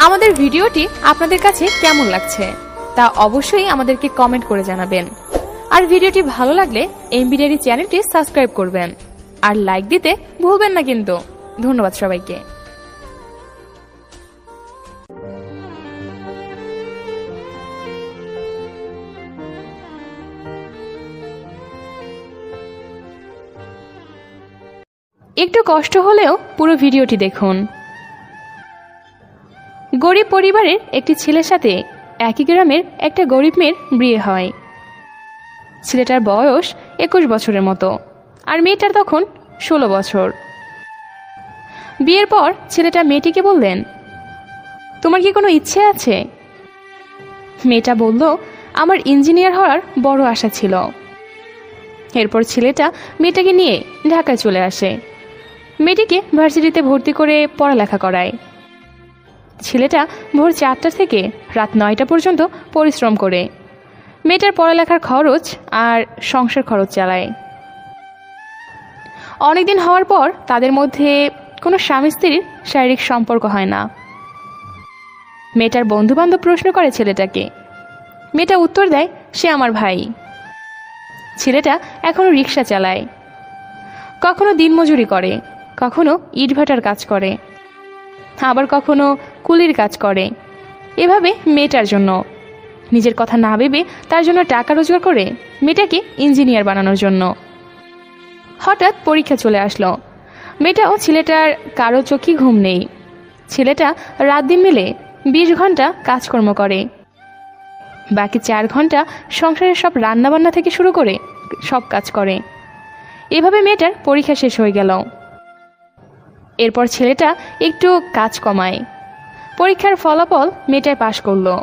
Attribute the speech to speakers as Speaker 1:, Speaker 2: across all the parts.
Speaker 1: আমাদের ভিডিওটি আপনাদের কাছে কেমন লাগছে তা অবশ্যই আমাদেরকে কমেন্ট করে জানাবেন। আর ভিডিওটি ভালো লাগলে এমবি ডায়েরি চ্যানেলটি সাবস্ক্রাইব করবেন আর লাইক দিতে ভুলবেন না কিন্তু। ধন্যবাদ সবাইকে। একটু কষ্ট হলেও পুরো ভিডিওটি দেখুন। গরিব পরিবারের একটি ছেলের সাথে একই গ্রামের একটা গরিব মেয়ের বিয়ে হয়। ছেলেটার বয়স 21 বছরের মতো আর মেয়েটার তখন 16 বছর। বিয়ের পর ছেলেটা মেয়েটিকে বললেন, তোমার কি কোনো ইচ্ছে আছে? মেয়েটা বলল, আমার ইঞ্জিনিয়ার হওয়ার বড় আশা ছিল। এরপর ছেলেটা মেয়েটাকে নিয়ে ঢাকায় চলে আসে। মেয়েটিকে ভার্সিটিতে ভর্তি করে পড়ালেখা করায়। ছেলেটা ভোর 4টা থেকে রাত 9টা পর্যন্ত পরিশ্রম করে মেয়েটার পড়ালেখার খরচ আর সংসার খরচ চালায়। অনেকদিন হওয়ার পর তাদের মধ্যে কোনো স্বামী স্ত্রীর শারীরিক সম্পর্ক হয় না। মেয়েটার বন্ধুবান্ধব প্রশ্ন করে ছেলেটাকে। মেয়েটা উত্তর দেয়, সে আমার ভাই। ছেলেটা এখনো রিক্সা চালায়, কখনো দিনমজুরি করে, কখনো ইটভাটার কাজ করে, আবার কখনো কুলির কাজ করে। এভাবে মেয়েটার জন্য, নিজের কথা না ভেবে তার জন্য টাকা রোজগার করে মেয়েটাকে ইঞ্জিনিয়ার বানানোর জন্য। হঠাৎ পরীক্ষা চলে আসলো। মেয়েটা ও ছেলেটার কারো চোখে ঘুম নেই। ছেলেটা রাত দিন মিলে 20 ঘন্টা কাজকর্ম করে, বাকি 4 ঘন্টা সংসারের সব রান্নাবান্না থেকে শুরু করে সব কাজ করে। এভাবে মেয়েটার পরীক্ষা শেষ হয়ে গেল। এরপর ছেলেটা একটু কাজ কমায়। পরীক্ষার ফলাফল মেয়েটায় পাশ করলো,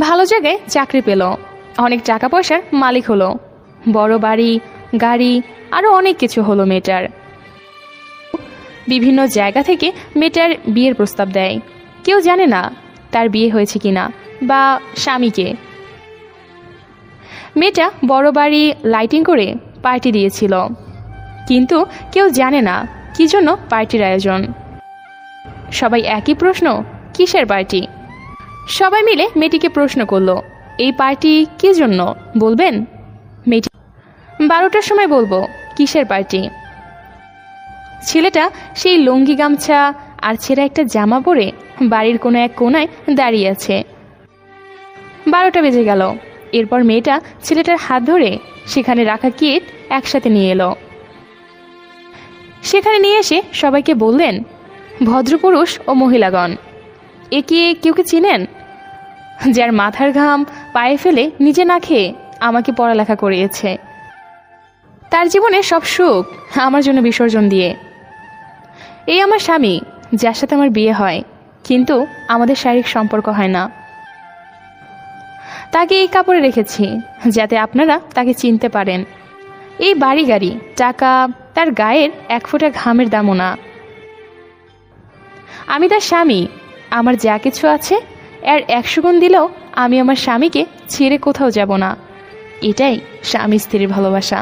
Speaker 1: ভালো জায়গায় চাকরি পেল, অনেক টাকা পয়সার মালিক হলো, বড় বাড়ি, গাড়ি, আরো অনেক কিছু হলো মেয়েটার। বিভিন্ন জায়গা থেকে মেয়েটার বিয়ের প্রস্তাব দেয়। কেউ জানে না তার বিয়ে হয়েছে কিনা বা স্বামীকে। মেয়েটা বড় বাড়ি লাইটিং করে পার্টি দিয়েছিল, কিন্তু কেউ জানে না কি জন্য পার্টির আয়োজন। সবাই একই প্রশ্ন, কিসের পার্টি? সবাই মিলে মেয়েটিকে প্রশ্ন করলো, এই পার্টি কি জন্য বলবেন? মেয়েটি 12টার সময় বলবো। কিসের পার্টি? ছেলেটা সেই লুঙ্গি গামছা আর ছেঁড়া একটা জামা পরে বাড়ির কোনো এক কোনায় দাঁড়িয়ে আছে। 12টা বেজে গেল। এরপর মেয়েটা ছেলেটার হাত ধরে সেখানে রাখা কিট একসাথে নিয়ে এলো। সেখানে নিয়ে এসে সবাইকে বললেন, ভদ্রপুরুষ ও মহিলাগণ, একে কেউ কি চিনেন? যার মাথার ঘাম পায়ে ফেলে নিজে না খেয়ে আমাকে পড়ালেখা করিয়েছে, তার জীবনে সব সুখ আমার জন্য বিসর্জন দিয়ে। এই আমার স্বামী, যার সাথে আমার বিয়ে হয়, কিন্তু আমাদের শারীরিক সম্পর্ক হয় না। তাকে এই কাপড়ে রেখেছি যাতে আপনারা তাকে চিনতে পারেন। এই বাড়ি গাড়ি টাকা তার গায়ের 1 ফোঁটা ঘামের দামও না। আমি তার স্বামী, আমার যা কিছু আছে এর 100 গুণ দিলেও আমি আমার স্বামীকে ছেড়ে কোথাও যাব না। এটাই স্বামী স্ত্রীর ভালোবাসা।